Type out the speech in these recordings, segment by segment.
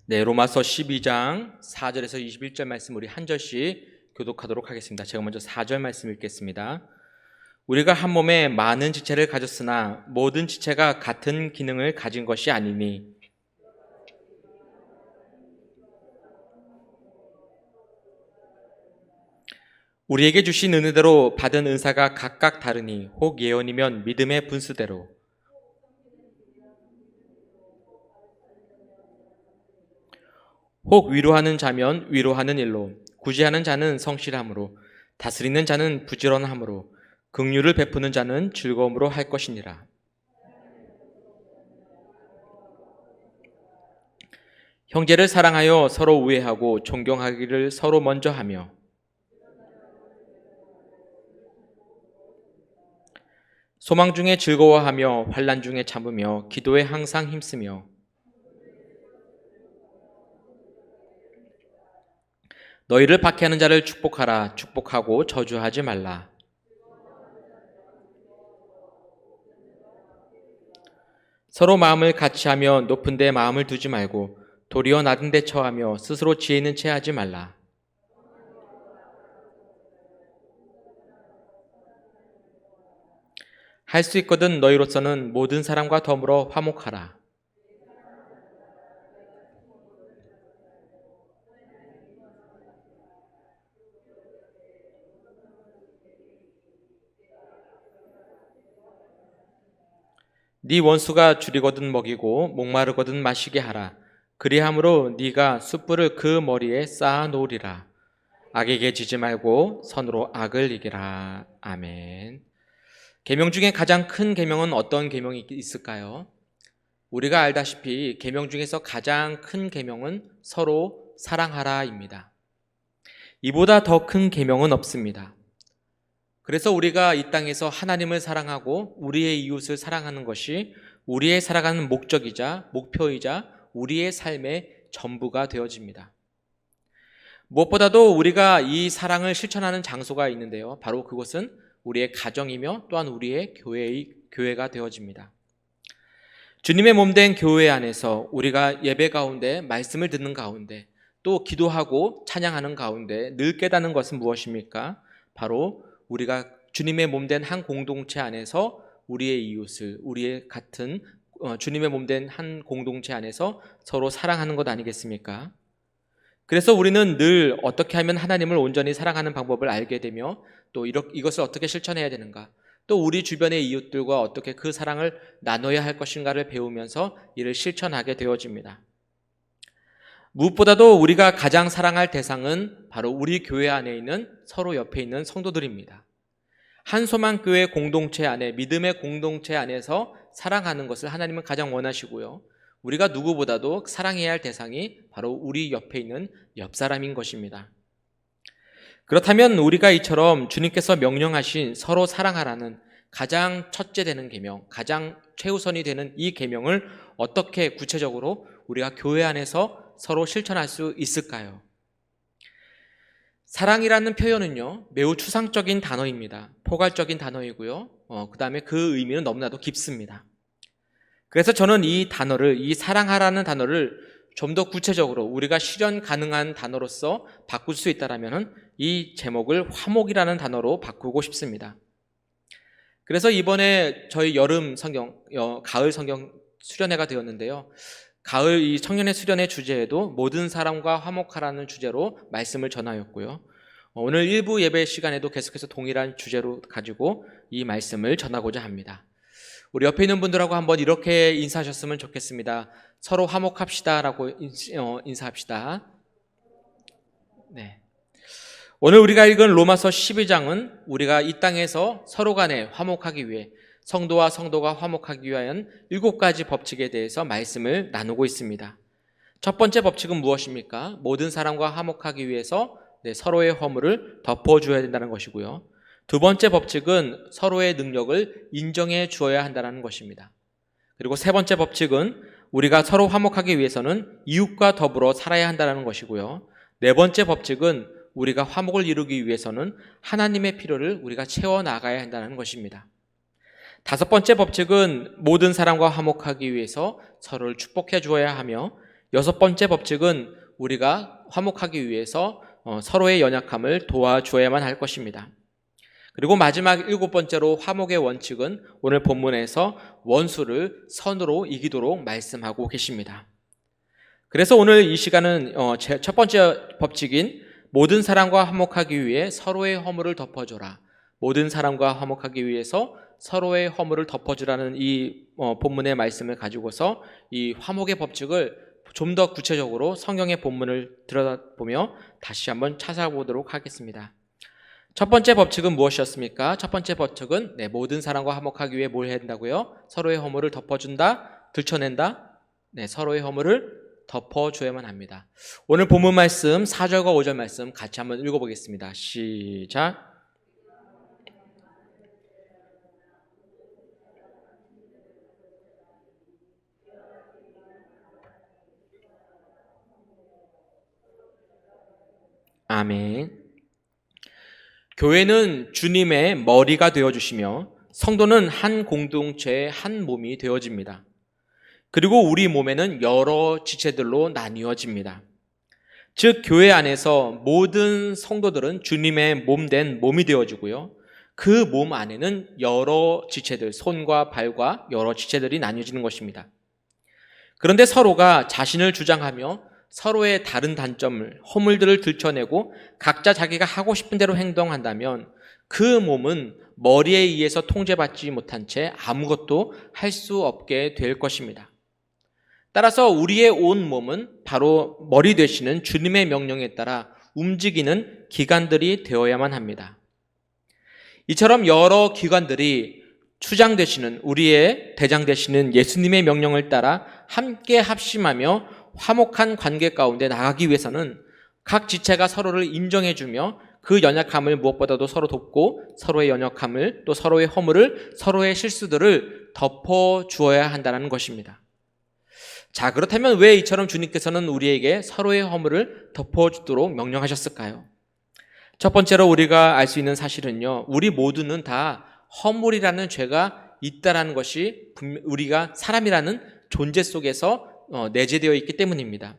네, 로마서 12장 4절에서 21절 말씀 우리 한 절씩 교독하도록 하겠습니다. 제가 먼저 4절 말씀 읽겠습니다. 우리가 한 몸에 많은 지체를 가졌으나 모든 지체가 같은 기능을 가진 것이 아니니 우리에게 주신 은혜대로 받은 은사가 각각 다르니 혹 예언이면 믿음의 분수대로, 혹 위로하는 자면 위로하는 일로, 구제하는 자는 성실함으로, 다스리는 자는 부지런함으로, 긍휼을 베푸는 자는 즐거움으로 할 것이니라. 형제를 사랑하여 서로 우애하고 존경하기를 서로 먼저 하며 소망 중에 즐거워하며 환난 중에 참으며 기도에 항상 힘쓰며 너희를 박해하는 자를 축복하라. 축복하고 저주하지 말라. 서로 마음을 같이하며 높은 데 마음을 두지 말고 도리어 낮은 데 처하며 스스로 지혜 있는 채 하지 말라. 할 수 있거든 너희로서는 모든 사람과 더불어 화목하라. 네 원수가 줄이거든 먹이고 목마르거든 마시게 하라. 그리함으로 네가 숯불을 그 머리에 쌓아 놓으리라. 악에게 지지 말고 선으로 악을 이기라. 아멘. 계명 중에 가장 큰 계명은 어떤 계명이 있을까요? 우리가 알다시피 계명 중에서 가장 큰 계명은 서로 사랑하라입니다. 이보다 더 큰 계명은 없습니다. 그래서 우리가 이 땅에서 하나님을 사랑하고 우리의 이웃을 사랑하는 것이 우리의 살아가는 목적이자 목표이자 우리의 삶의 전부가 되어집니다. 무엇보다도 우리가 이 사랑을 실천하는 장소가 있는데요. 바로 그것은 우리의 가정이며 또한 우리의 교회가 되어집니다. 주님의 몸된 교회 안에서 우리가 예배 가운데 말씀을 듣는 가운데 또 기도하고 찬양하는 가운데 늘 깨닫는 것은 무엇입니까? 바로 우리가 주님의 몸된 한 공동체 안에서 우리의 이웃을 우리의 같은 주님의 몸된 한 공동체 안에서 서로 사랑하는 것 아니겠습니까? 그래서 우리는 늘 어떻게 하면 하나님을 온전히 사랑하는 방법을 알게 되며 또 이것을 어떻게 실천해야 되는가, 또 우리 주변의 이웃들과 어떻게 그 사랑을 나눠야 할 것인가를 배우면서 이를 실천하게 되어집니다. 무엇보다도 우리가 가장 사랑할 대상은 바로 우리 교회 안에 있는 서로 옆에 있는 성도들입니다. 한소망교회 공동체 안에, 믿음의 공동체 안에서 사랑하는 것을 하나님은 가장 원하시고요. 우리가 누구보다도 사랑해야 할 대상이 바로 우리 옆에 있는 옆사람인 것입니다. 그렇다면 우리가 이처럼 주님께서 명령하신 서로 사랑하라는 가장 첫째 되는 계명, 가장 최우선이 되는 이 계명을 어떻게 구체적으로 우리가 교회 안에서 서로 실천할 수 있을까요? 사랑이라는 표현은요, 매우 추상적인 단어입니다. 포괄적인 단어이고요. 그 다음에 그 의미는 너무나도 깊습니다. 그래서 저는 이 단어를, 이 사랑하라는 단어를 좀 더 구체적으로 우리가 실현 가능한 단어로서 바꿀 수 있다면 이 제목을 화목이라는 단어로 바꾸고 싶습니다. 그래서 이번에 저희 여름 성경, 가을 성경 수련회가 되었는데요. 가을 이 청년의 수련회 주제에도 모든 사람과 화목하라는 주제로 말씀을 전하였고요. 오늘 일부 예배 시간에도 계속해서 동일한 주제로 가지고 이 말씀을 전하고자 합니다. 우리 옆에 있는 분들하고 한번 이렇게 인사하셨으면 좋겠습니다. 서로 화목합시다라고 인사합시다. 네. 오늘 우리가 읽은 로마서 12장은 우리가 이 땅에서 서로 간에 화목하기 위해 성도와 성도가 화목하기 위한 7가지 법칙에 대해서 말씀을 나누고 있습니다. 첫 번째 법칙은 무엇입니까? 모든 사람과 화목하기 위해서 서로의 허물을 덮어줘야 된다는 것이고요. 두 번째 법칙은 서로의 능력을 인정해 주어야 한다는 것입니다. 그리고 세 번째 법칙은 우리가 서로 화목하기 위해서는 이웃과 더불어 살아야 한다는 것이고요. 네 번째 법칙은 우리가 화목을 이루기 위해서는 하나님의 필요를 우리가 채워나가야 한다는 것입니다. 다섯 번째 법칙은 모든 사람과 화목하기 위해서 서로를 축복해 주어야 하며, 여섯 번째 법칙은 우리가 화목하기 위해서 서로의 연약함을 도와줘야만 할 것입니다. 그리고 마지막 일곱 번째로 화목의 원칙은 오늘 본문에서 원수를 선으로 이기도록 말씀하고 계십니다. 그래서 오늘 이 시간은 첫 번째 법칙인 모든 사람과 화목하기 위해 서로의 허물을 덮어줘라. 모든 사람과 화목하기 위해서 서로의 허물을 덮어주라는 이 본문의 말씀을 가지고서 이 화목의 법칙을 좀 더 구체적으로 성경의 본문을 들여다보며 다시 한번 찾아보도록 하겠습니다. 첫 번째 법칙은 무엇이었습니까? 첫 번째 법칙은 모든 사람과 화목하기 위해 뭘 해야 된다고요? 서로의 허물을 덮어준다, 들춰낸다. 서로의 허물을 덮어줘야만 합니다. 오늘 본문 말씀 4절과 5절 말씀 같이 한번 읽어보겠습니다. 시작. 아멘. 교회는 주님의 머리가 되어주시며 성도는 한 공동체의 한 몸이 되어집니다. 그리고 우리 몸에는 여러 지체들로 나뉘어집니다. 즉 교회 안에서 모든 성도들은 주님의 몸된 몸이 되어지고요. 그 몸 안에는 여러 지체들, 손과 발과 여러 지체들이 나뉘어지는 것입니다. 그런데 서로가 자신을 주장하며 서로의 다른 단점을, 허물들을 들춰내고 각자 자기가 하고 싶은 대로 행동한다면 그 몸은 머리에 의해서 통제받지 못한 채 아무것도 할 수 없게 될 것입니다. 따라서 우리의 온 몸은 바로 머리 되시는 주님의 명령에 따라 움직이는 기관들이 되어야만 합니다. 이처럼 여러 기관들이 추장 되시는 우리의 대장 되시는 예수님의 명령을 따라 함께 합심하며 화목한 관계 가운데 나가기 위해서는 각 지체가 서로를 인정해주며 그 연약함을 무엇보다도 서로 돕고 서로의 연약함을 또 서로의 허물을 서로의 실수들을 덮어주어야 한다는 것입니다. 자, 그렇다면 왜 이처럼 주님께서는 우리에게 서로의 허물을 덮어주도록 명령하셨을까요? 첫 번째로 우리가 알 수 있는 사실은요, 우리 모두는 다 허물이라는 죄가 있다라는 것이 우리가 사람이라는 존재 속에서 내재되어 있기 때문입니다.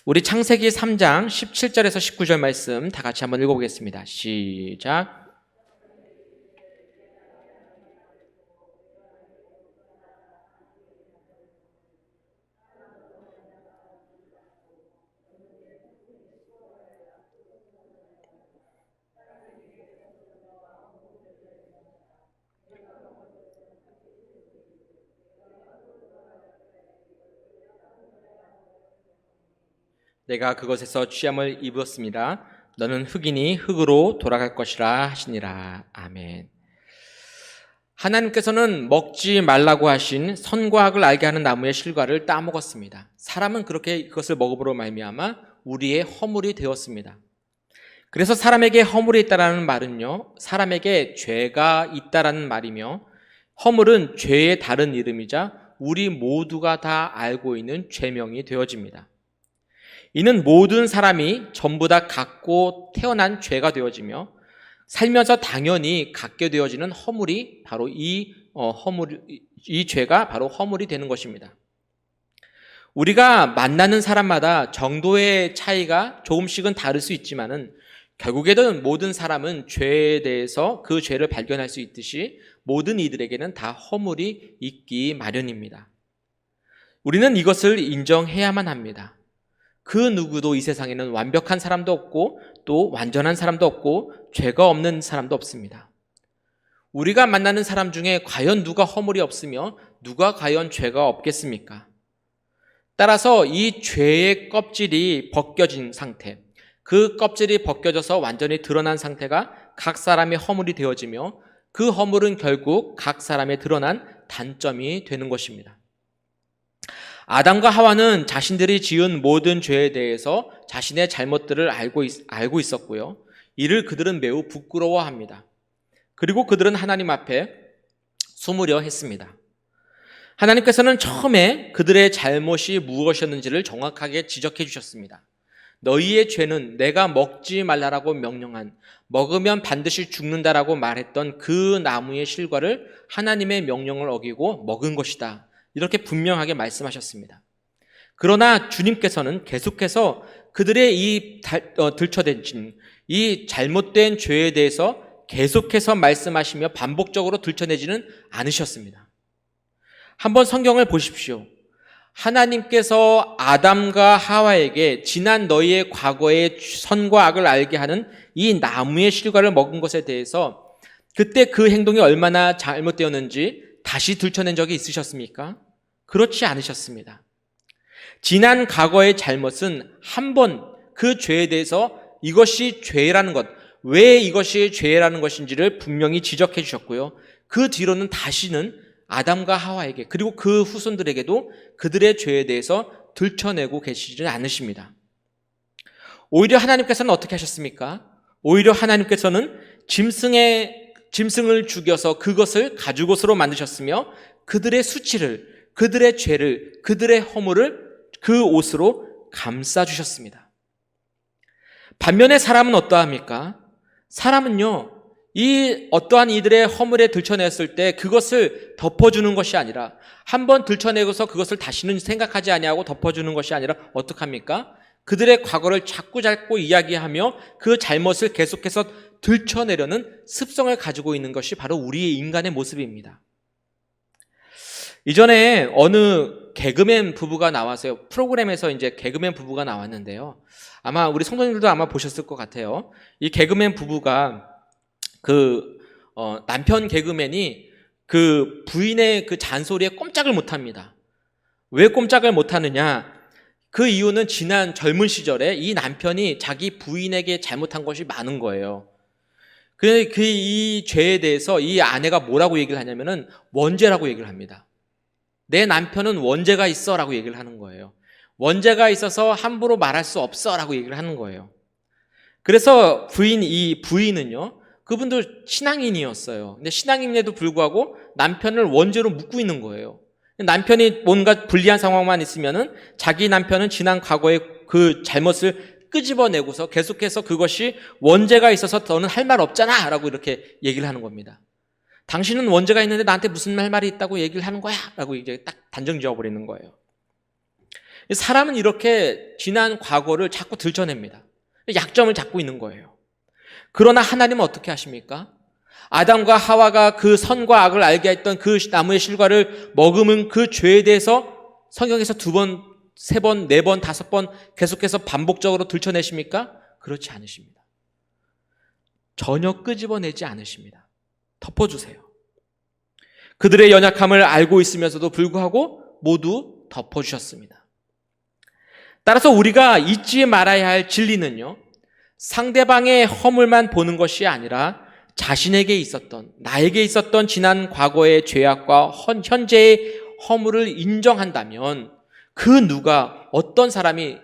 우리 창세기 3장 17절에서 19절 말씀 다 같이 한번 읽어보겠습니다. 시작. 내가 그것에서 취함을 입었습니다. 너는 흙이니 흙으로 돌아갈 것이라 하시니라. 아멘. 하나님께서는 먹지 말라고 하신 선과 악을 알게 하는 나무의 실과를 따먹었습니다. 사람은 그렇게 그것을 먹음으로 말미암아 우리의 허물이 되었습니다. 그래서 사람에게 허물이 있다라는 말은요, 사람에게 죄가 있다라는 말이며, 허물은 죄의 다른 이름이자 우리 모두가 다 알고 있는 죄명이 되어집니다. 이는 모든 사람이 전부 다 갖고 태어난 죄가 되어지며 살면서 당연히 갖게 되어지는 허물이 바로 이 죄가 바로 허물이 되는 것입니다. 우리가 만나는 사람마다 정도의 차이가 조금씩은 다를 수 있지만은 결국에는 모든 사람은 죄에 대해서 그 죄를 발견할 수 있듯이 모든 이들에게는 다 허물이 있기 마련입니다. 우리는 이것을 인정해야만 합니다. 그 누구도 이 세상에는 완벽한 사람도 없고 또 완전한 사람도 없고 죄가 없는 사람도 없습니다. 우리가 만나는 사람 중에 과연 누가 허물이 없으며 누가 과연 죄가 없겠습니까? 따라서 이 죄의 껍질이 벗겨진 상태, 그 껍질이 벗겨져서 완전히 드러난 상태가 각 사람의 허물이 되어지며 그 허물은 결국 각 사람의 드러난 단점이 되는 것입니다. 아담과 하와는 자신들이 지은 모든 죄에 대해서 자신의 잘못들을 알고 있었고요. 이를 그들은 매우 부끄러워합니다. 그리고 그들은 하나님 앞에 숨으려 했습니다. 하나님께서는 처음에 그들의 잘못이 무엇이었는지를 정확하게 지적해 주셨습니다. 너희의 죄는 내가 먹지 말라라고 명령한, 먹으면 반드시 죽는다라고 말했던 그 나무의 실과를 하나님의 명령을 어기고 먹은 것이다. 이렇게 분명하게 말씀하셨습니다. 그러나 주님께서는 계속해서 그들의 이 들춰댄 이 잘못된 죄에 대해서 계속해서 말씀하시며 반복적으로 들춰내지는 않으셨습니다. 한번 성경을 보십시오. 하나님께서 아담과 하와에게 지난 너희의 과거의 선과 악을 알게 하는 이 나무의 실과를 먹은 것에 대해서 그때 그 행동이 얼마나 잘못되었는지 다시 들춰낸 적이 있으셨습니까? 그렇지 않으셨습니다. 지난 과거의 잘못은 한 번 그 죄에 대해서 이것이 죄라는 것, 왜 이것이 죄라는 것인지를 분명히 지적해 주셨고요. 그 뒤로는 다시는 아담과 하와에게 그리고 그 후손들에게도 그들의 죄에 대해서 들춰내고 계시지 않으십니다. 오히려 하나님께서는 어떻게 하셨습니까? 오히려 하나님께서는 짐승을 죽여서 그것을 가죽옷으로 만드셨으며 그들의 수치를, 그들의 죄를, 그들의 허물을 그 옷으로 감싸주셨습니다. 반면에 사람은 어떠합니까? 사람은요, 이 어떠한 이들의 허물에 들춰냈을 때 그것을 덮어주는 것이 아니라 한번 들춰내고서 그것을 다시는 생각하지 아니하고 덮어주는 것이 아니라 어떡합니까? 그들의 과거를 자꾸 이야기하며 그 잘못을 계속해서 들춰내려는 습성을 가지고 있는 것이 바로 우리의 인간의 모습입니다. 이전에 어느 개그맨 부부가 나와서요. 프로그램에서 이제 개그맨 부부가 나왔는데요. 아마 우리 성도님들도 아마 보셨을 것 같아요. 이 개그맨 부부가 남편 개그맨이 그 부인의 그 잔소리에 꼼짝을 못 합니다. 왜 꼼짝을 못 하느냐? 그 이유는 지난 젊은 시절에 이 남편이 자기 부인에게 잘못한 것이 많은 거예요. 이 죄에 대해서 이 아내가 뭐라고 얘기를 하냐면은 원죄라고 얘기를 합니다. 내 남편은 원죄가 있어 라고 얘기를 하는 거예요. 원죄가 있어서 함부로 말할 수 없어 라고 얘기를 하는 거예요. 그래서 이 부인은요, 그분도 신앙인이었어요. 근데 신앙인에도 불구하고 남편을 원죄로 묻고 있는 거예요. 남편이 뭔가 불리한 상황만 있으면은 자기 남편은 지난 과거의 그 잘못을 끄집어내고서 계속해서 그것이 원죄가 있어서 너는 할 말 없잖아 라고 이렇게 얘기를 하는 겁니다. 당신은 원죄가 있는데 나한테 무슨 할 말이 있다고 얘기를 하는 거야 라고 이제 딱 단정 지어버리는 거예요. 사람은 이렇게 지난 과거를 자꾸 들춰냅니다. 약점을 잡고 있는 거예요. 그러나 하나님은 어떻게 하십니까? 아담과 하와가 그 선과 악을 알게 했던 그 나무의 실과를 먹으면 그 죄에 대해서 성경에서 2번, 3번, 4번, 5번 계속해서 반복적으로 들춰내십니까? 그렇지 않으십니다. 전혀 끄집어내지 않으십니다. 덮어주세요. 그들의 연약함을 알고 있으면서도 불구하고 모두 덮어주셨습니다. 따라서 우리가 잊지 말아야 할 진리는요, 상대방의 허물만 보는 것이 아니라 자신에게 있었던, 나에게 있었던 지난 과거의 죄악과 현재의 허물을 인정한다면 그 누가, 어떤 사람이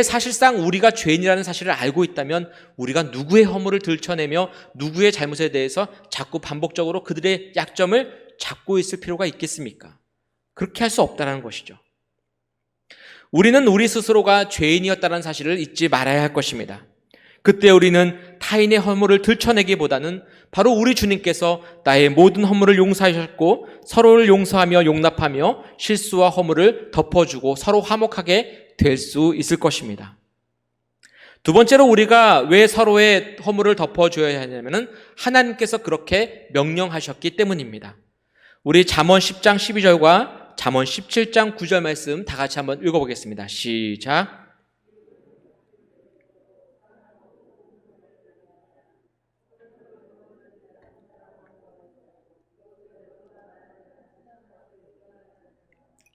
사실상 우리가 죄인이라는 사실을 알고 있다면 우리가 누구의 허물을 들춰내며 누구의 잘못에 대해서 자꾸 반복적으로 그들의 약점을 잡고 있을 필요가 있겠습니까? 그렇게 할 수 없다는 것이죠. 우리는 우리 스스로가 죄인이었다는 사실을 잊지 말아야 할 것입니다. 그때 우리는 타인의 허물을 들춰내기보다는 바로 우리 주님께서 나의 모든 허물을 용서하셨고 서로를 용서하며 용납하며 실수와 허물을 덮어주고 서로 화목하게 될 수 있을 것입니다. 두 번째로 우리가 왜 서로의 허물을 덮어줘야 하냐면은 하나님께서 그렇게 명령하셨기 때문입니다. 우리 잠언 10장 12절과 잠언 17장 9절 말씀 다 같이 한번 읽어보겠습니다. 시작.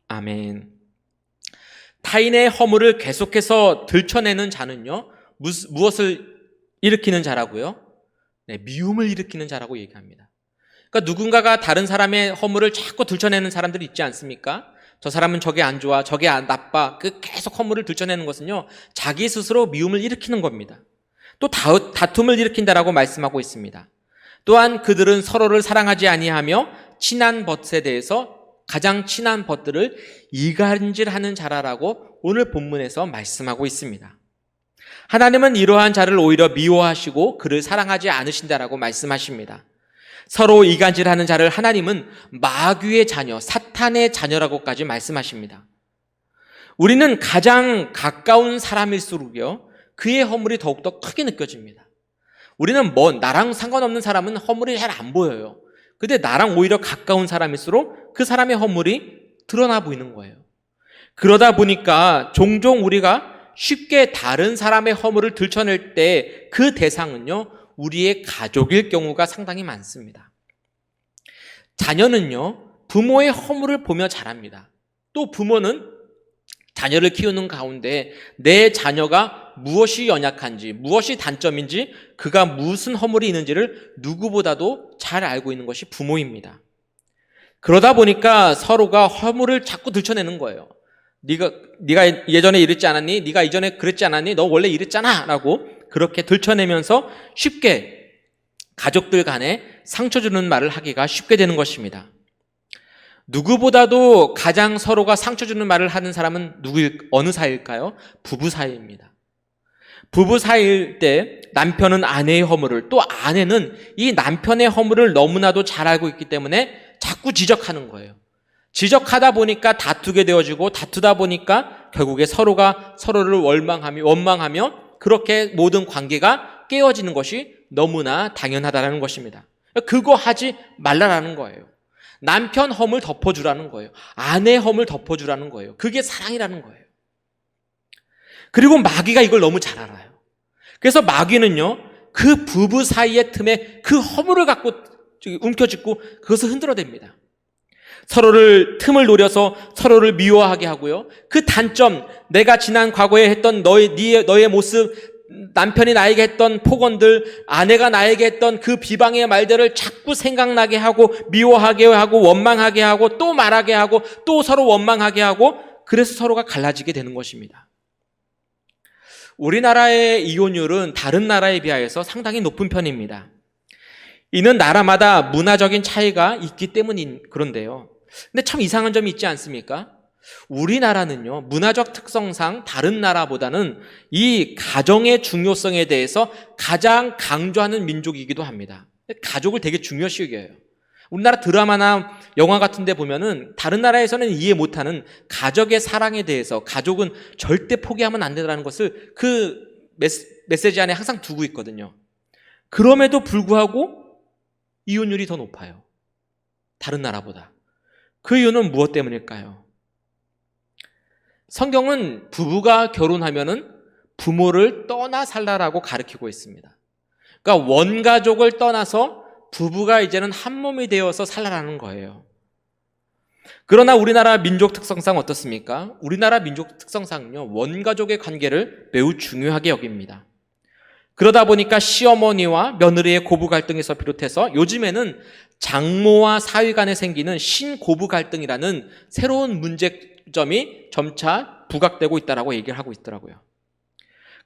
아멘. 타인의 허물을 계속해서 들춰내는 자는요, 무엇을 일으키는 자라고요? 네, 미움을 일으키는 자라고 얘기합니다. 그러니까 누군가가 다른 사람의 허물을 자꾸 들춰내는 사람들이 있지 않습니까? 저 사람은 저게 안 좋아, 저게 나빠. 계속 허물을 들춰내는 것은요, 자기 스스로 미움을 일으키는 겁니다. 또 다툼을 일으킨다라고 말씀하고 있습니다. 또한 그들은 서로를 사랑하지 아니하며 친한 벗에 대해서 가장 친한 벗들을 이간질하는 자라라고 오늘 본문에서 말씀하고 있습니다. 하나님은 이러한 자를 오히려 미워하시고 그를 사랑하지 않으신다라고 말씀하십니다. 서로 이간질하는 자를 하나님은 마귀의 자녀, 사탄의 자녀라고까지 말씀하십니다. 우리는 가장 가까운 사람일수록요, 그의 허물이 더욱더 크게 느껴집니다. 우리는 나랑 상관없는 사람은 허물이 잘 안 보여요. 근데 나랑 오히려 가까운 사람일수록 그 사람의 허물이 드러나 보이는 거예요. 그러다 보니까 종종 우리가 쉽게 다른 사람의 허물을 들춰낼 때 그 대상은요, 우리의 가족일 경우가 상당히 많습니다. 자녀는요, 부모의 허물을 보며 자랍니다. 또 부모는 자녀를 키우는 가운데 내 자녀가 무엇이 연약한지, 무엇이 단점인지, 그가 무슨 허물이 있는지를 누구보다도 잘 알고 있는 것이 부모입니다. 그러다 보니까 서로가 허물을 자꾸 들춰내는 거예요. 네가 예전에 이랬지 않았니? 네가 이전에 그랬지 않았니? 너 원래 이랬잖아! 라고 그렇게 들춰내면서 쉽게 가족들 간에 상처 주는 말을 하기가 쉽게 되는 것입니다. 누구보다도 가장 서로가 상처 주는 말을 하는 사람은 어느 사이일까요? 부부 사이입니다. 부부 사이일 때 남편은 아내의 허물을, 또 아내는 이 남편의 허물을 너무나도 잘 알고 있기 때문에 자꾸 지적하는 거예요. 지적하다 보니까 다투게 되어지고, 다투다 보니까 결국에 서로가 서로를 원망하며 그렇게 모든 관계가 깨어지는 것이 너무나 당연하다는 것입니다. 그거 하지 말라라는 거예요. 남편 허물 덮어주라는 거예요. 아내 허물 덮어주라는 거예요. 그게 사랑이라는 거예요. 그리고 마귀가 이걸 너무 잘 알아요. 그래서 마귀는요, 그 부부 사이의 틈에 그 허물을 갖고 움켜쥐고 그것을 흔들어댑니다. 서로를 틈을 노려서 서로를 미워하게 하고요. 그 단점, 내가 지난 과거에 했던 너의 모습, 남편이 나에게 했던 폭언들, 아내가 나에게 했던 그 비방의 말들을 자꾸 생각나게 하고, 미워하게 하고, 원망하게 하고, 또 말하게 하고, 또 서로 원망하게 하고, 그래서 서로가 갈라지게 되는 것입니다. 우리나라의 이혼율은 다른 나라에 비하여서 상당히 높은 편입니다. 이는 나라마다 문화적인 차이가 있기 때문인 그런데요. 근데 참 이상한 점이 있지 않습니까? 우리나라는요, 문화적 특성상 다른 나라보다는 이 가정의 중요성에 대해서 가장 강조하는 민족이기도 합니다. 가족을 되게 중요시 여겨요. 우리나라 드라마나 영화 같은 데 보면은 다른 나라에서는 이해 못하는 가족의 사랑에 대해서, 가족은 절대 포기하면 안 된다는 것을 그 메시지 안에 항상 두고 있거든요. 그럼에도 불구하고 이혼율이 더 높아요. 다른 나라보다. 그 이유는 무엇 때문일까요? 성경은 부부가 결혼하면은 부모를 떠나 살라라고 가르치고 있습니다. 그러니까 원가족을 떠나서 부부가 이제는 한 몸이 되어서 살라라는 거예요. 그러나 우리나라 민족 특성상 어떻습니까? 우리나라 민족 특성상은요, 원가족의 관계를 매우 중요하게 여깁니다. 그러다 보니까 시어머니와 며느리의 고부 갈등에서 비롯해서 요즘에는 장모와 사위 간에 생기는 신고부 갈등이라는 새로운 문제점이 점차 부각되고 있다라고 얘기를 하고 있더라고요.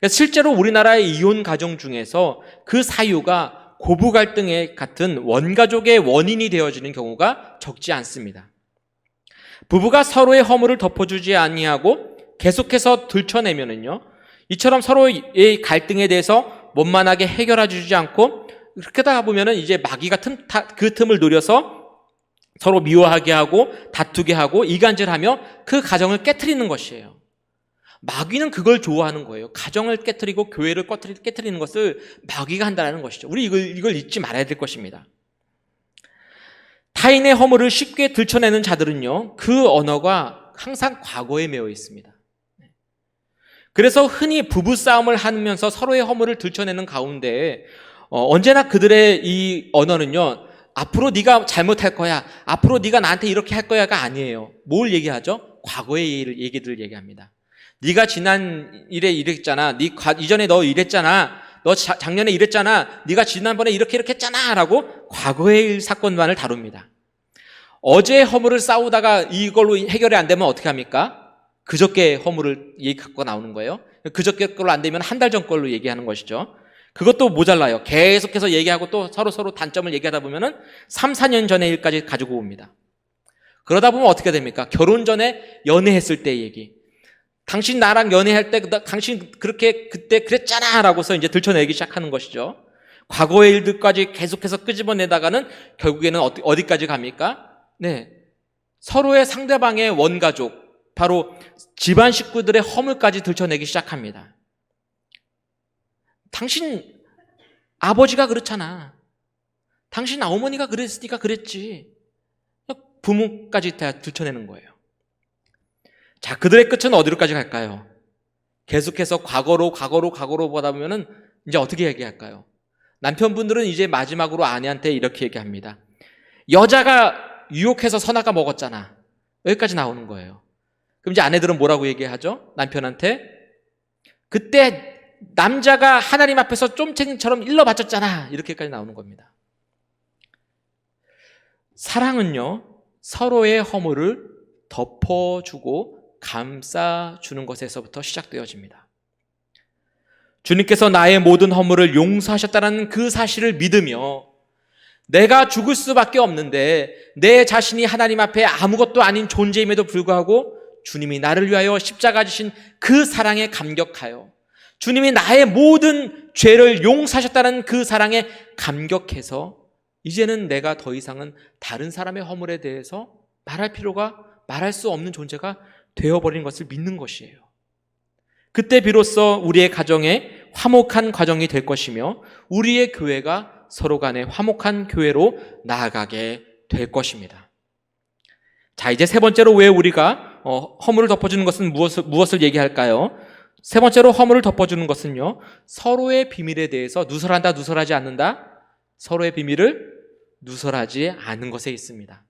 실제로 우리나라의 이혼 가정 중에서 그 사유가 고부 갈등에 같은 원가족의 원인이 되어지는 경우가 적지 않습니다. 부부가 서로의 허물을 덮어주지 아니하고 계속해서 들춰내면은요, 이처럼 서로의 갈등에 대해서 원만하게 해결해주지 않고, 그렇게 하다 보면은 이제 마귀가 그 틈을 노려서 서로 미워하게 하고 다투게 하고 이간질하며 그 가정을 깨트리는 것이에요. 마귀는 그걸 좋아하는 거예요. 가정을 깨트리고 교회를 깨트리는 것을 마귀가 한다는 것이죠. 우리 이걸 잊지 말아야 될 것입니다. 타인의 허물을 쉽게 들춰내는 자들은요, 그 언어가 항상 과거에 매여 있습니다. 그래서 흔히 부부싸움을 하면서 서로의 허물을 들춰내는 가운데 언제나 그들의 이 언어는요, 앞으로 네가 잘못할 거야, 앞으로 네가 나한테 이렇게 할 거야가 아니에요. 뭘 얘기하죠? 과거의 얘기들을 얘기합니다. 네가 지난 일에 이랬잖아, 이전에 너 이랬잖아, 너 작년에 이랬잖아, 네가 지난번에 이렇게 했잖아 라고 과거의 일 사건만을 다룹니다. 어제의 허물을 싸우다가 이걸로 해결이 안 되면 어떻게 합니까? 그저께 허물을 갖고 나오는 거예요. 그저께 걸로 안 되면 한 달 전 걸로 얘기하는 것이죠. 그것도 모자라요. 계속해서 얘기하고 또 서로 단점을 얘기하다 보면은 3, 4년 전의 일까지 가지고 옵니다. 그러다 보면 어떻게 됩니까? 결혼 전에 연애했을 때 얘기. 당신 나랑 연애할 때 당신 그렇게 그때 그랬잖아 라고서 이제 들춰내기 시작하는 것이죠. 과거의 일들까지 계속해서 끄집어내다가는 결국에는 어디까지 갑니까? 네, 서로의 상대방의 원가족, 바로 집안 식구들의 허물까지 들춰내기 시작합니다. 당신 아버지가 그렇잖아. 당신 어머니가 그랬으니까 그랬지. 부모까지 다 들춰내는 거예요. 자, 그들의 끝은 어디로까지 갈까요? 계속해서 과거로 보다 보면은 이제 어떻게 얘기할까요? 남편분들은 이제 마지막으로 아내한테 이렇게 얘기합니다. 여자가 유혹해서 선아가 먹었잖아. 여기까지 나오는 거예요. 그럼 이제 아내들은 뭐라고 얘기하죠? 남편한테 그때 남자가 하나님 앞에서 쫌챙이처럼 일러바쳤잖아. 이렇게까지 나오는 겁니다. 사랑은요, 서로의 허물을 덮어주고 감싸주는 것에서부터 시작되어집니다. 주님께서 나의 모든 허물을 용서하셨다는 그 사실을 믿으며 내가 죽을 수밖에 없는데 내 자신이 하나님 앞에 아무것도 아닌 존재임에도 불구하고 주님이 나를 위하여 십자가 지신 그 사랑에 감격하여 주님이 나의 모든 죄를 용서하셨다는 그 사랑에 감격해서 이제는 내가 더 이상은 다른 사람의 허물에 대해서 말할 수 없는 존재가 되어버린 것을 믿는 것이에요. 그때 비로소 우리의 가정에 화목한 가정이 될 것이며 우리의 교회가 서로 간에 화목한 교회로 나아가게 될 것입니다. 자, 이제 세 번째로 왜 우리가 허물을 덮어주는 것은 무엇을 얘기할까요? 세 번째로 허물을 덮어주는 것은요, 서로의 비밀에 대해서 누설한다, 누설하지 않는다. 서로의 비밀을 누설하지 않는 것에 있습니다.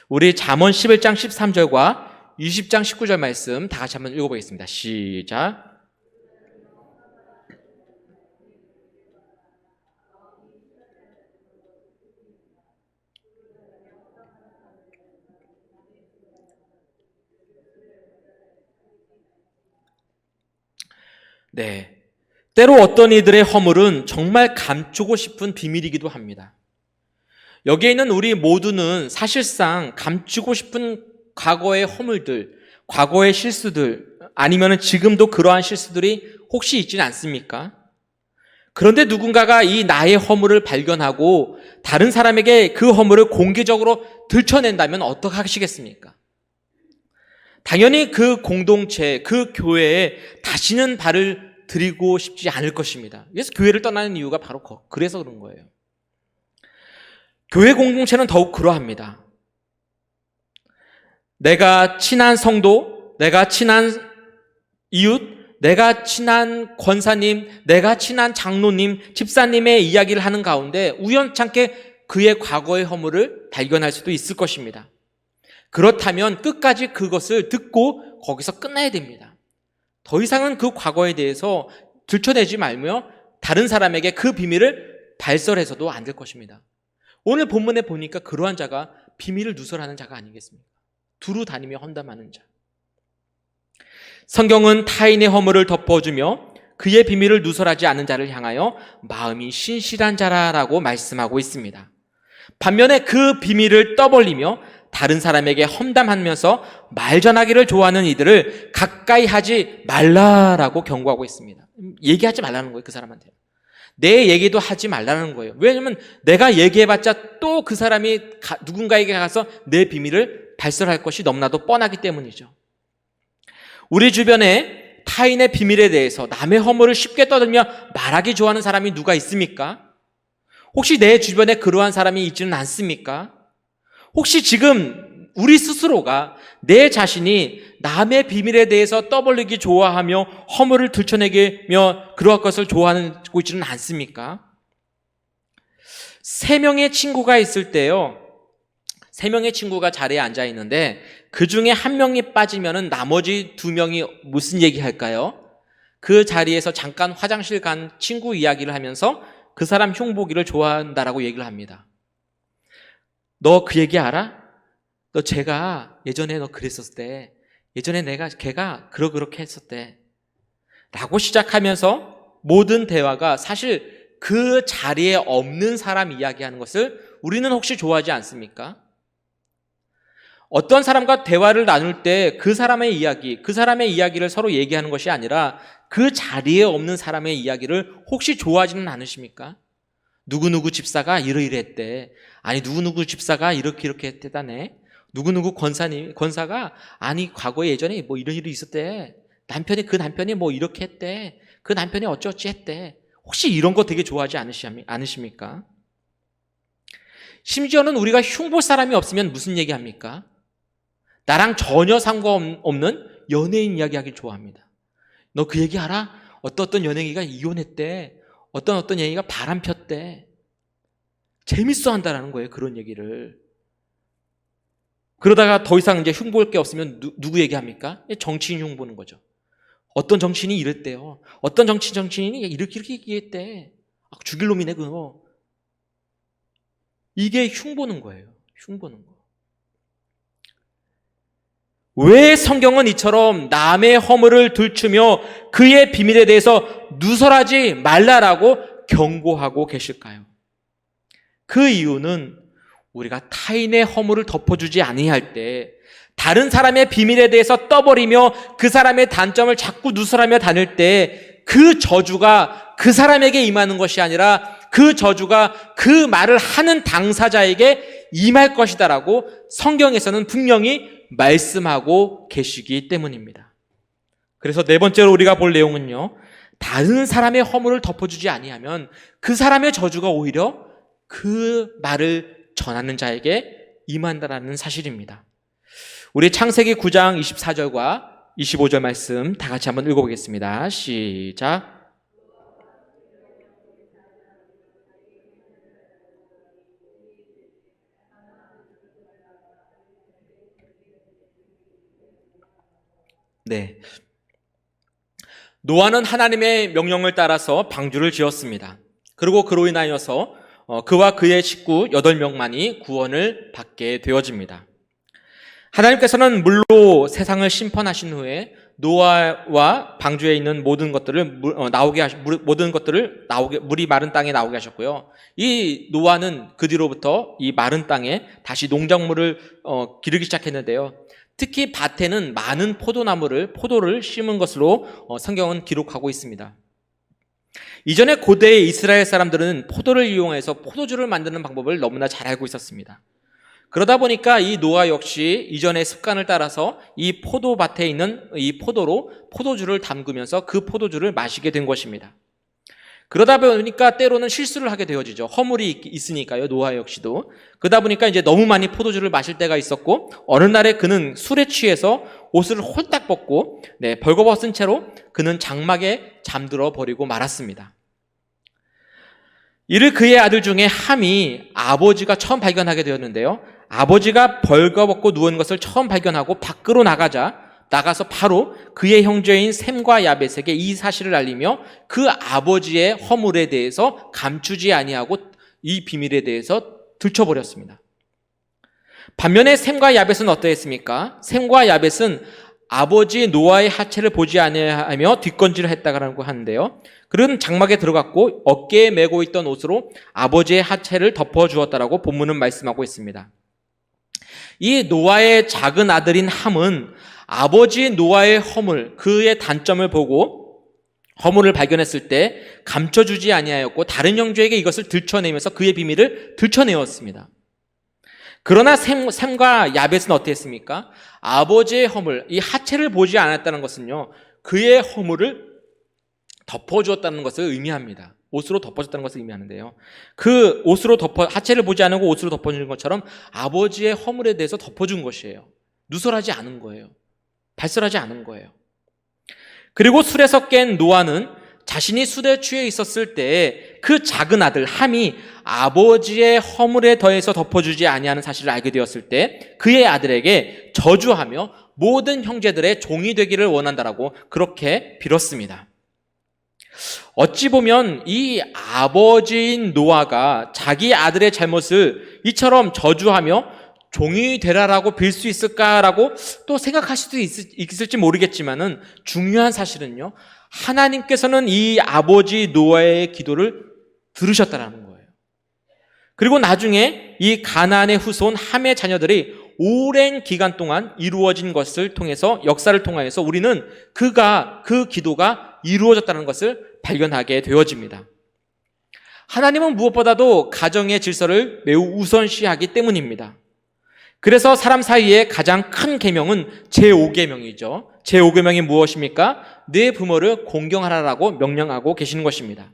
우리 잠언 11장 13절과 20장 19절 말씀 다 같이 한번 읽어보겠습니다. 시작. 네. 때로 어떤 이들의 허물은 정말 감추고 싶은 비밀이기도 합니다. 여기에 있는 우리 모두는 사실상 감추고 싶은 과거의 허물들, 과거의 실수들, 아니면 지금도 그러한 실수들이 혹시 있지는 않습니까? 그런데 누군가가 이 나의 허물을 발견하고 다른 사람에게 그 허물을 공개적으로 들춰낸다면 어떻게 하시겠습니까? 당연히 그 공동체, 그 교회에 다시는 발을 들이고 싶지 않을 것입니다. 그래서 교회를 떠나는 이유가 바로 그래서 그런 거예요. 교회 공동체는 더욱 그러합니다. 내가 친한 성도, 내가 친한 이웃, 내가 친한 권사님, 내가 친한 장로님, 집사님의 이야기를 하는 가운데 우연찮게 그의 과거의 허물을 발견할 수도 있을 것입니다. 그렇다면 끝까지 그것을 듣고 거기서 끝나야 됩니다. 더 이상은 그 과거에 대해서 들춰내지 말며 다른 사람에게 그 비밀을 발설해서도 안 될 것입니다. 오늘 본문에 보니까 그러한 자가 비밀을 누설하는 자가 아니겠습니까? 두루 다니며 험담하는 자. 성경은 타인의 허물을 덮어주며 그의 비밀을 누설하지 않는 자를 향하여 마음이 신실한 자라라고 말씀하고 있습니다. 반면에 그 비밀을 떠벌리며 다른 사람에게 험담하면서 말 전하기를 좋아하는 이들을 가까이 하지 말라라고 경고하고 있습니다. 얘기하지 말라는 거예요, 그 사람한테. 내 얘기도 하지 말라는 거예요. 왜냐하면 내가 얘기해봤자 또 그 사람이 누군가에게 가서 내 비밀을 발설할 것이 너무나도 뻔하기 때문이죠. 우리 주변에 타인의 비밀에 대해서 남의 허물을 쉽게 떠들며 말하기 좋아하는 사람이 누가 있습니까? 혹시 내 주변에 그러한 사람이 있지는 않습니까? 혹시 지금 우리 스스로가 내 자신이 남의 비밀에 대해서 떠벌리기 좋아하며 허물을 들춰내며 그러한 것을 좋아하고 있지는 않습니까? 3명의 친구가 있을 때요, 3명의 친구가 자리에 앉아 있는데 그 중에 한 명이 빠지면은 나머지 2명이 무슨 얘기 할까요? 그 자리에서 잠깐 화장실 간 친구 이야기를 하면서 그 사람 흉보기를 좋아한다라고 얘기를 합니다. 너 그 얘기 알아? 너 제가 예전에 너 그랬었을 때, 예전에 걔가 그렇게 했었대 라고 시작하면서 모든 대화가 사실 그 자리에 없는 사람 이야기하는 것을 우리는 혹시 좋아하지 않습니까? 어떤 사람과 대화를 나눌 때 그 사람의 이야기를 서로 얘기하는 것이 아니라 그 자리에 없는 사람의 이야기를 혹시 좋아하지는 않으십니까? 누구누구 집사가 이러이러했대. 아니 누구누구 집사가 이렇게 했대다네. 누구누구 권사가 아니 과거에 예전에 뭐 이런 일이 있었대. 그 남편이 뭐 이렇게 했대. 그 남편이 어쩌지 했대. 혹시 이런 거 되게 좋아하지 않으십니까? 심지어는 우리가 흉볼 사람이 없으면 무슨 얘기합니까? 나랑 전혀 상관없는 연예인 이야기하기 좋아합니다. 너 그 얘기 알아? 어떤 연예인이가 이혼했대. 어떤 연예인이가 바람 폈대. 재밌어 한다라는 거예요, 그런 얘기를. 그러다가 더 이상 이제 흉볼 게 없으면 누구 얘기합니까? 정치인 흉보는 거죠. 어떤 정치인이 이랬대요. 어떤 정치인이 이렇게 얘기했대. 죽일 놈이네, 그거. 이게 흉보는 거예요. 흉보는 거. 왜 성경은 이처럼 남의 허물을 들추며 그의 비밀에 대해서 누설하지 말라라고 경고하고 계실까요? 그 이유는 우리가 타인의 허물을 덮어주지 아니할 때, 다른 사람의 비밀에 대해서 떠버리며 그 사람의 단점을 자꾸 누설하며 다닐 때 그 저주가 그 사람에게 임하는 것이 아니라 그 저주가 그 말을 하는 당사자에게 임할 것이다라고 성경에서는 분명히 말씀하고 계시기 때문입니다. 그래서 네 번째로 우리가 볼 내용은요, 다른 사람의 허물을 덮어주지 아니하면 그 사람의 저주가 오히려 그 말을 전하는 자에게 임한다라는 사실입니다. 우리 창세기 9장 24절과 25절 말씀 다 같이 한번 읽어보겠습니다. 시작. 네. 노아는 하나님의 명령을 따라서 방주를 지었습니다. 그리고 그로 인하여서 그와 그의 식구 8명만이 구원을 받게 되어집니다. 하나님께서는 물로 세상을 심판하신 후에 노아와 방주에 있는 모든 것들을 물이 마른 땅에 나오게 하셨고요. 이 노아는 그 뒤로부터 이 마른 땅에 다시 농작물을 기르기 시작했는데요. 특히 밭에는 많은 포도를 심은 것으로 성경은 기록하고 있습니다. 이전에 고대의 이스라엘 사람들은 포도를 이용해서 포도주를 만드는 방법을 너무나 잘 알고 있었습니다. 그러다 보니까 이 노아 역시 이전의 습관을 따라서 이 포도밭에 있는 이 포도로 포도주를 담그면서 그 포도주를 마시게 된 것입니다. 그러다 보니까 때로는 실수를 하게 되어지죠. 허물이 있으니까요, 노아 역시도. 그러다 보니까 이제 너무 많이 포도주를 마실 때가 있었고, 어느 날에 그는 술에 취해서 옷을 홀딱 벗고 벌거벗은 채로 그는 장막에 잠들어 버리고 말았습니다. 이를 그의 아들 중에 함이 아버지가 처음 발견하게 되었는데요. 아버지가 벌거벗고 누운 것을 처음 발견하고 밖으로 나가서 바로 그의 형제인 셈과 야벳에게 이 사실을 알리며 그 아버지의 허물에 대해서 감추지 아니하고 이 비밀에 대해서 들춰버렸습니다. 반면에 셈과 야벳은 어떠했습니까? 셈과 야벳은 아버지 노아의 하체를 보지 아니하며 뒷건질을 했다고 하는데요. 그는 장막에 들어갔고 어깨에 메고 있던 옷으로 아버지의 하체를 덮어주었다라고 본문은 말씀하고 있습니다. 이 노아의 작은 아들인 함은 아버지 노아의 허물, 그의 단점을 보고 허물을 발견했을 때 감춰주지 아니하였고 다른 형제에게 이것을 들춰내면서 그의 비밀을 들춰내었습니다. 그러나 셈과 야벳은 어땠습니까? 아버지의 허물, 이 하체를 보지 않았다는 것은요, 그의 허물을 덮어주었다는 것을 의미합니다. 옷으로 덮어줬다는 것을 의미하는데요. 그 하체를 보지 않고 옷으로 덮어준 것처럼 아버지의 허물에 대해서 덮어준 것이에요. 누설하지 않은 거예요. 발설하지 않은 거예요. 그리고 술에서 깬 노아는 자신이 술에 취해 있었을 때 그 작은 아들 함이 아버지의 허물에 더해서 덮어주지 아니하는 사실을 알게 되었을 때 그의 아들에게 저주하며 모든 형제들의 종이 되기를 원한다라고 그렇게 빌었습니다. 어찌 보면 이 아버지인 노아가 자기 아들의 잘못을 이처럼 저주하며 종이 되라라고 빌 수 있을까라고 또 생각할 수도 있을지 모르겠지만은 중요한 사실은요, 하나님께서는 이 아버지 노아의 기도를 들으셨다라는 거예요. 그리고 나중에 이 가나안의 후손 함의 자녀들이 오랜 기간 동안 이루어진 것을 통해서, 역사를 통하여서 우리는 그 기도가 이루어졌다는 것을 발견하게 되어집니다. 하나님은 무엇보다도 가정의 질서를 매우 우선시하기 때문입니다. 그래서 사람 사이에 가장 큰 계명은 제5계명이죠. 제5계명이 무엇입니까? 네 부모를 공경하라라고 명령하고 계시는 것입니다.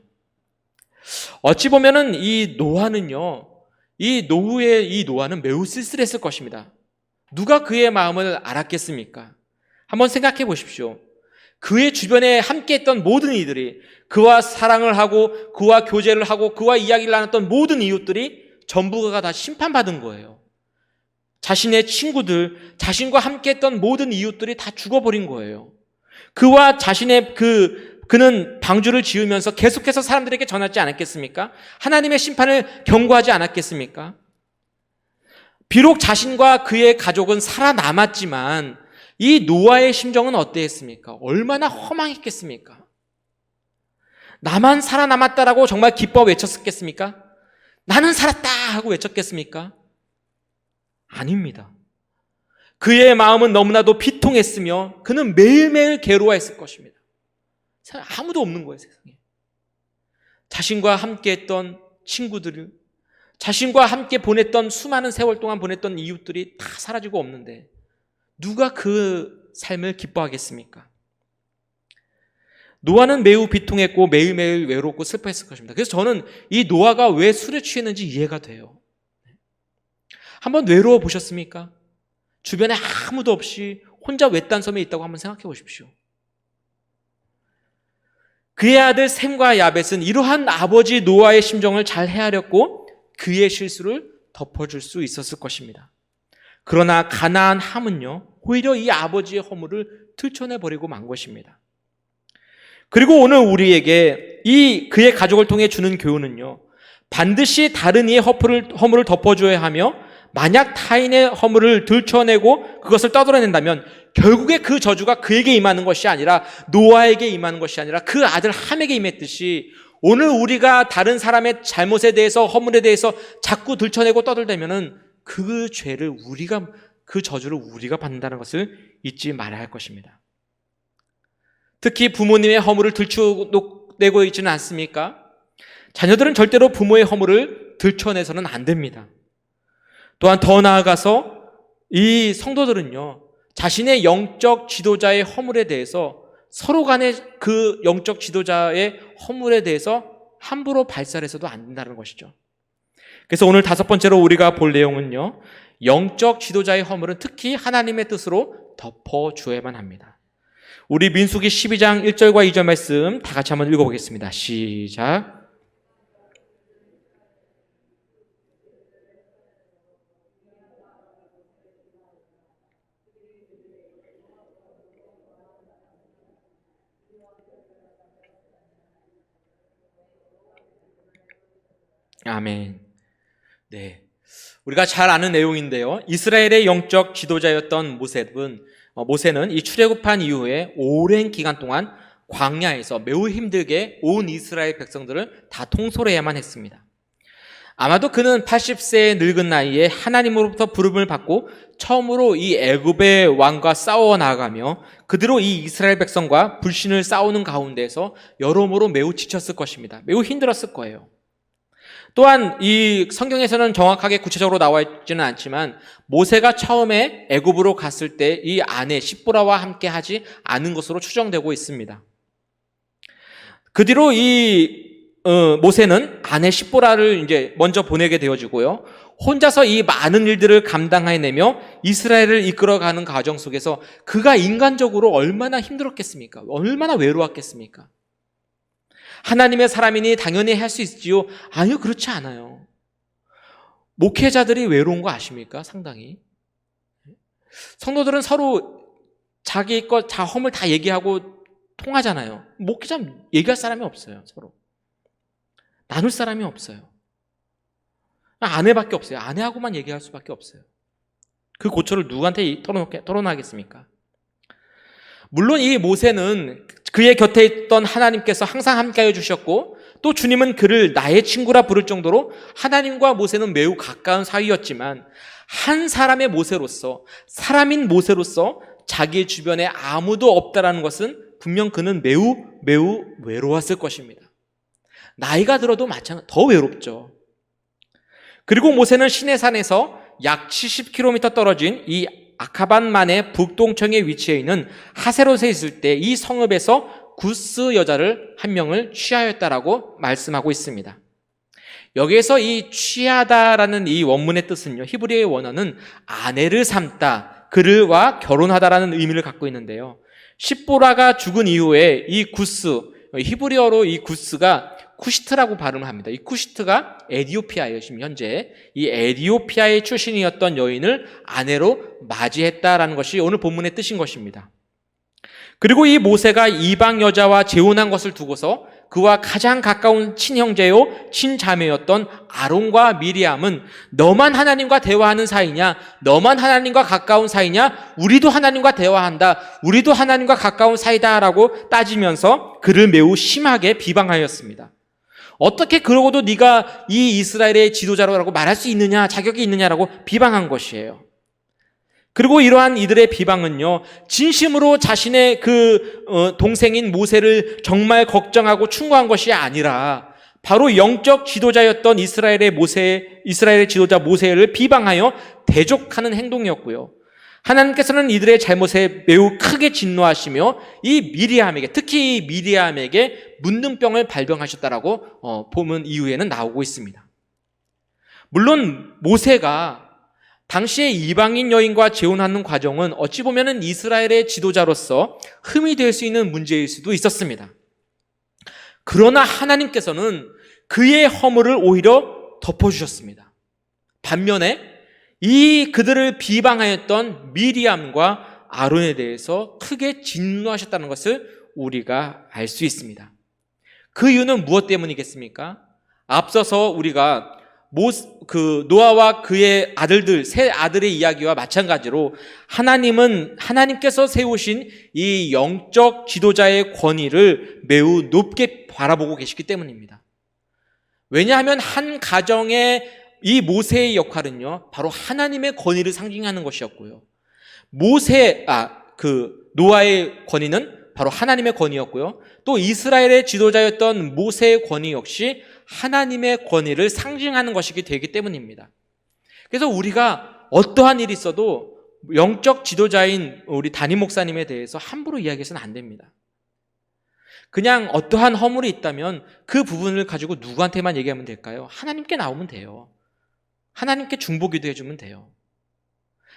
어찌 보면은 이 노아는요, 이 노아는 매우 쓸쓸했을 것입니다. 누가 그의 마음을 알았겠습니까? 한번 생각해 보십시오. 그의 주변에 함께 했던 모든 이들이, 그와 사랑을 하고 그와 교제를 하고 그와 이야기를 나눴던 모든 이웃들이 전부가 다 심판받은 거예요. 자신의 친구들, 자신과 함께 했던 모든 이웃들이 다 죽어버린 거예요. 그와 자신의 그는 방주를 지으면서 계속해서 사람들에게 전하지 않았겠습니까? 하나님의 심판을 경고하지 않았겠습니까? 비록 자신과 그의 가족은 살아남았지만 이 노아의 심정은 어땠습니까? 얼마나 허망했겠습니까? 나만 살아남았다라고 정말 기뻐 외쳤겠습니까? 나는 살았다 하고 외쳤겠습니까? 아닙니다. 그의 마음은 너무나도 비통했으며 그는 매일매일 괴로워했을 것입니다. 아무도 없는 거예요, 세상에. 자신과 함께했던 친구들을, 자신과 함께 보냈던 수많은 세월 동안 보냈던 이웃들이 다 사라지고 없는데 누가 그 삶을 기뻐하겠습니까? 노아는 매우 비통했고 매일매일 외롭고 슬퍼했을 것입니다. 그래서 저는 이 노아가 왜 술에 취했는지 이해가 돼요. 한번 외로워 보셨습니까? 주변에 아무도 없이 혼자 외딴 섬에 있다고 한번 생각해 보십시오. 그의 아들 셈과 야벳은 이러한 아버지 노아의 심정을 잘 헤아렸고 그의 실수를 덮어줄 수 있었을 것입니다. 그러나 가나안 함은요, 오히려 이 아버지의 허물을 들춰내버리고 만 것입니다. 그리고 오늘 우리에게 그의 가족을 통해 주는 교훈은요, 반드시 다른 이의 허물을 덮어줘야 하며 만약 타인의 허물을 들춰내고 그것을 떠들어낸다면 결국에 그 저주가 그에게 임하는 것이 아니라 노아에게 임하는 것이 아니라 그 아들 함에게 임했듯이 오늘 우리가 다른 사람의 잘못에 대해서 허물에 대해서 자꾸 들춰내고 떠들다면은 그 저주를 우리가 받는다는 것을 잊지 말아야 할 것입니다. 특히 부모님의 허물을 들춰내고 있지는 않습니까? 자녀들은 절대로 부모의 허물을 들춰내서는 안 됩니다. 또한 더 나아가서 이 성도들은요, 자신의 영적 지도자의 허물에 대해서 서로 간의 그 영적 지도자의 허물에 대해서 함부로 발설해서도 안 된다는 것이죠. 그래서 오늘 5번째로 우리가 볼 내용은요, 영적 지도자의 허물은 특히 하나님의 뜻으로 덮어주어야만 합니다. 우리 민수기 12장 1절과 2절 말씀 다 같이 한번 읽어보겠습니다. 시작. 아멘. 네. 우리가 잘 아는 내용인데요. 이스라엘의 영적 지도자였던 모세는 이 출애굽한 이후에 오랜 기간 동안 광야에서 매우 힘들게 온 이스라엘 백성들을 다 통솔해야만 했습니다. 아마도 그는 80세의 늙은 나이에 하나님으로부터 부름을 받고 처음으로 이 애굽의 왕과 싸워 나가며 그대로 이 이스라엘 백성과 불신을 싸우는 가운데서 여러모로 매우 지쳤을 것입니다. 매우 힘들었을 거예요. 또한 이 성경에서는 정확하게 구체적으로 나와 있지는 않지만 모세가 처음에 애굽으로 갔을 때 이 아내 십보라와 함께 하지 않은 것으로 추정되고 있습니다. 그 뒤로 모세는 아내 십보라를 이제 먼저 보내게 되어지고요. 혼자서 이 많은 일들을 감당해내며 이스라엘을 이끌어가는 과정 속에서 그가 인간적으로 얼마나 힘들었겠습니까? 얼마나 외로웠겠습니까? 하나님의 사람이니 당연히 할 수 있지요? 아니요, 그렇지 않아요. 목회자들이 외로운 거 아십니까? 상당히. 성도들은 서로 자기 것, 허물 다 얘기하고 통하잖아요. 목회자는 얘기할 사람이 없어요, 서로. 나눌 사람이 없어요. 아내밖에 없어요. 아내하고만 얘기할 수밖에 없어요. 그 고초를 누구한테 털어놔겠습니까? 물론 이 모세는 그의 곁에 있던 하나님께서 항상 함께해 주셨고 또 주님은 그를 나의 친구라 부를 정도로 하나님과 모세는 매우 가까운 사이였지만 한 사람의 모세로서, 사람인 모세로서 자기 주변에 아무도 없다라는 것은 분명 그는 매우 외로웠을 것입니다. 나이가 들어도 마찬가지로 더 외롭죠. 그리고 모세는 시내산에서 약 70km 떨어진 이 아카반만의 북동청에 위치해 있는 하세롯에 있을 때 이 성읍에서 구스 여자를 한 명을 취하였다라고 말씀하고 있습니다. 여기에서 이 취하다라는 이 원문의 뜻은요, 히브리어의 원어는 아내를 삼다, 그를와 결혼하다라는 의미를 갖고 있는데요. 십보라가 죽은 이후에 이 구스, 히브리어로 이 구스가 쿠시트라고 발음을 합니다. 이 쿠시트가 에디오피아예요. 지금 현재 이 에디오피아의 출신이었던 여인을 아내로 맞이했다라는 것이 오늘 본문의 뜻인 것입니다. 그리고 이 모세가 이방 여자와 재혼한 것을 두고서 그와 가장 가까운 친형제요 친자매였던 아론과 미리암은 너만 하나님과 대화하는 사이냐, 너만 하나님과 가까운 사이냐, 우리도 하나님과 대화한다, 우리도 하나님과 가까운 사이다라고 따지면서 그를 매우 심하게 비방하였습니다. 어떻게 그러고도 네가 이 이스라엘의 지도자라고 말할 수 있느냐, 자격이 있느냐라고 비방한 것이에요. 그리고 이러한 이들의 비방은요, 진심으로 자신의 동생인 모세를 정말 걱정하고 충고한 것이 아니라 바로 영적 지도자였던 이스라엘의 지도자 모세를 비방하여 대적하는 행동이었고요. 하나님께서는 이들의 잘못에 매우 크게 진노하시며 이 미리암에게, 특히 이 미리암에게 문둥병을 발병하셨다라고 본문 이후에는 나오고 있습니다. 물론 모세가 당시에 이방인 여인과 재혼하는 과정은 어찌 보면 이스라엘의 지도자로서 흠이 될 수 있는 문제일 수도 있었습니다. 그러나 하나님께서는 그의 허물을 오히려 덮어주셨습니다. 반면에 그들을 비방하였던 미리암과 아론에 대해서 크게 진노하셨다는 것을 우리가 알 수 있습니다. 그 이유는 무엇 때문이겠습니까? 앞서서 우리가 노아와 그의 아들들, 세 아들의 이야기와 마찬가지로 하나님께서 세우신 이 영적 지도자의 권위를 매우 높게 바라보고 계시기 때문입니다. 왜냐하면 한 가정의 이 모세의 역할은요, 바로 하나님의 권위를 상징하는 것이었고요. 노아의 권위는 바로 하나님의 권위였고요. 또 이스라엘의 지도자였던 모세의 권위 역시 하나님의 권위를 상징하는 것이 되기 때문입니다. 그래서 우리가 어떠한 일이 있어도 영적 지도자인 우리 담임 목사님에 대해서 함부로 이야기해서는 안 됩니다. 그냥 어떠한 허물이 있다면 그 부분을 가지고 누구한테만 얘기하면 될까요? 하나님께 나오면 돼요. 하나님께 중보기도 해주면 돼요.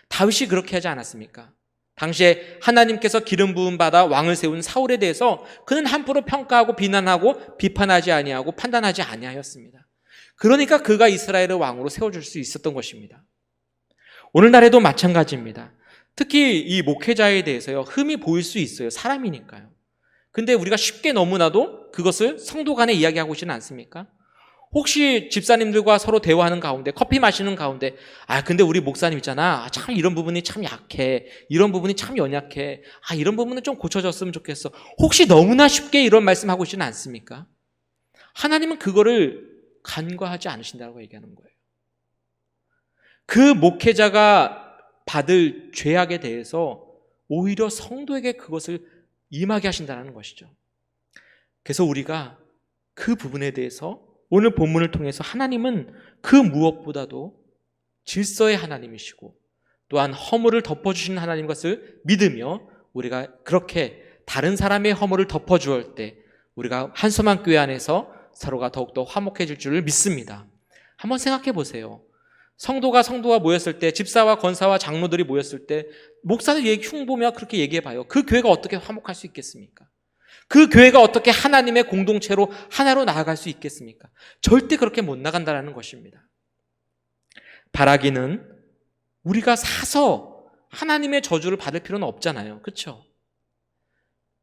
다윗이 그렇게 하지 않았습니까? 당시에 하나님께서 기름 부음 받아 왕을 세운 사울에 대해서 그는 함부로 평가하고 비난하고 비판하지 아니하고 판단하지 아니하였습니다. 그러니까 그가 이스라엘의 왕으로 세워줄 수 있었던 것입니다. 오늘날에도 마찬가지입니다. 특히 이 목회자에 대해서요, 흠이 보일 수 있어요. 사람이니까요. 근데 우리가 쉽게 너무나도 그것을 성도 간에 이야기하고 있지는 않습니까? 혹시 집사님들과 서로 대화하는 가운데, 커피 마시는 가운데, 근데 우리 목사님 있잖아. 참 이런 부분이 참 약해. 이런 부분이 참 연약해. 이런 부분은 좀 고쳐졌으면 좋겠어. 혹시 너무나 쉽게 이런 말씀하고 있지는 않습니까? 하나님은 그거를 간과하지 않으신다고 얘기하는 거예요. 그 목회자가 받을 죄악에 대해서 오히려 성도에게 그것을 임하게 하신다는 것이죠. 그래서 우리가 그 부분에 대해서 오늘 본문을 통해서 하나님은 그 무엇보다도 질서의 하나님이시고 또한 허물을 덮어주시는 하나님 것을 믿으며 우리가 그렇게 다른 사람의 허물을 덮어주올 때 우리가 한소만 교회 안에서 서로가 더욱더 화목해질 줄을 믿습니다. 한번 생각해 보세요. 성도가 모였을 때, 집사와 권사와 장로들이 모였을 때 목사들 흉보며 그렇게 얘기해 봐요. 그 교회가 어떻게 화목할 수 있겠습니까? 그 교회가 어떻게 하나님의 공동체로 하나로 나아갈 수 있겠습니까? 절대 그렇게 못 나간다는 것입니다. 바라기는 우리가 사서 하나님의 저주를 받을 필요는 없잖아요. 그렇죠?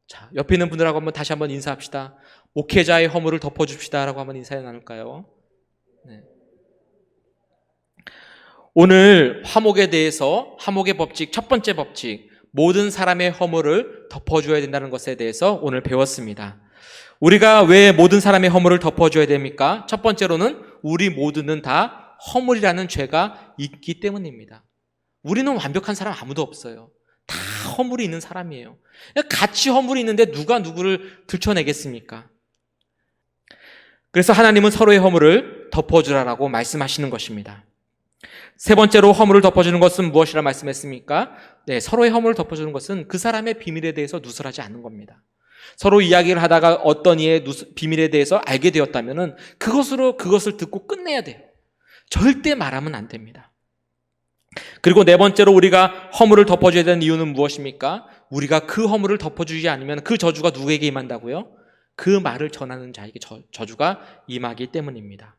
자, 옆에 있는 분들하고 다시 한번 인사합시다. 목회자의 허물을 덮어줍시다 라고 한번 인사해 나눌까요? 네. 오늘 화목에 대해서, 화목의 법칙, 첫 번째 법칙, 모든 사람의 허물을 덮어줘야 된다는 것에 대해서 오늘 배웠습니다. 우리가 왜 모든 사람의 허물을 덮어줘야 됩니까? 첫 번째로는 우리 모두는 다 허물이라는 죄가 있기 때문입니다. 우리는 완벽한 사람 아무도 없어요. 다 허물이 있는 사람이에요. 같이 허물이 있는데 누가 누구를 들춰내겠습니까? 그래서 하나님은 서로의 허물을 덮어주라라고 말씀하시는 것입니다. 세 번째로 허물을 덮어주는 것은 무엇이라 말씀했습니까? 네, 서로의 허물을 덮어주는 것은 그 사람의 비밀에 대해서 누설하지 않는 겁니다. 서로 이야기를 하다가 어떤 이의 비밀에 대해서 알게 되었다면은 그것을 듣고 끝내야 돼요. 절대 말하면 안 됩니다. 그리고 네 번째로 우리가 허물을 덮어줘야 되는 이유는 무엇입니까? 우리가 그 허물을 덮어주지 않으면 그 저주가 누구에게 임한다고요? 그 말을 전하는 자에게 저주가 임하기 때문입니다.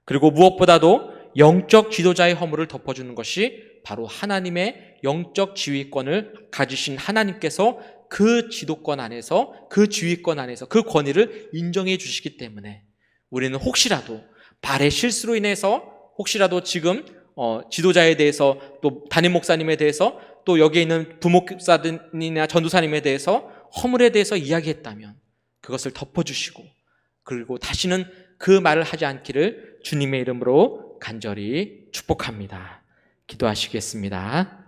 그리고 무엇보다도 영적 지도자의 허물을 덮어주는 것이 바로 하나님의 영적 지휘권을 가지신 하나님께서 그 지도권 안에서, 그 지휘권 안에서 그 권위를 인정해 주시기 때문에 우리는 혹시라도 발의 실수로 인해서 혹시라도 지금 지도자에 대해서 또 담임 목사님에 대해서 또 여기에 있는 부목사님이나 전도사님에 대해서 허물에 대해서 이야기했다면 그것을 덮어주시고 그리고 다시는 그 말을 하지 않기를 주님의 이름으로 간절히 축복합니다. 기도하시겠습니다.